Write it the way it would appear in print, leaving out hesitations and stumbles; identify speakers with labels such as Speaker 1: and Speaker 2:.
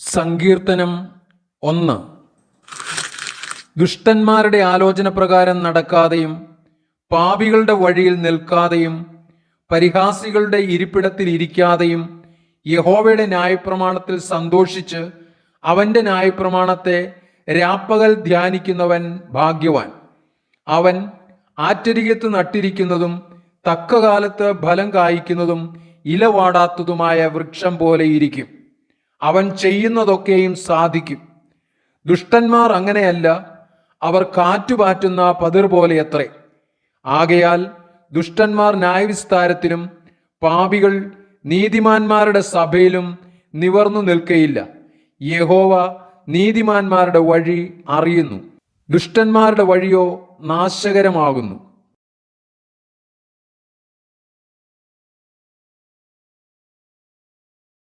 Speaker 1: സങ്കീർത്തനം 1. ദുഷ്ടന്മാരുടെ ആലോചന പ്രകാരം നടക്കാതെയും പാപികളുടെ വഴിയിൽ നിൽക്കാതെയും പരിഹാസികളുടെ ഇരിപ്പിടത്തിൽ ഇരിക്കാതെയും യഹോവയുടെ ന്യായപ്രമാണത്തിൽ സന്തോഷിച്ച് അവൻ്റെ ന്യായപ്രമാണത്തെ രാപ്പകൽ ധ്യാനിക്കുന്നവൻ ഭാഗ്യവാൻ. അവൻ ആറ്റരികത്ത് നട്ടിരിക്കുന്നതും തക്കകാലത്ത് ഫലം കായ്ക്കുന്നതും ഇലവാടാത്തതുമായ വൃക്ഷം പോലെ ഇരിക്കും. അവൻ ചെയ്യുന്നതൊക്കെയും സാധിക്കും. ദുഷ്ടന്മാർ അങ്ങനെയല്ല, അവർ കാറ്റുപാറ്റുന്ന പതിർ പോലെയത്രേ. ആകയാൽ ദുഷ്ടന്മാർ ന്യായവിസ്താരത്തിലും പാപികൾ നീതിമാന്മാരുടെ സഭയിലും നിവർന്നു നിൽക്കയില്ല. യഹോവ നീതിമാന്മാരുടെ വഴി അറിയുന്നു, ദുഷ്ടന്മാരുടെ വഴിയോ നാശകരമാകുന്നു.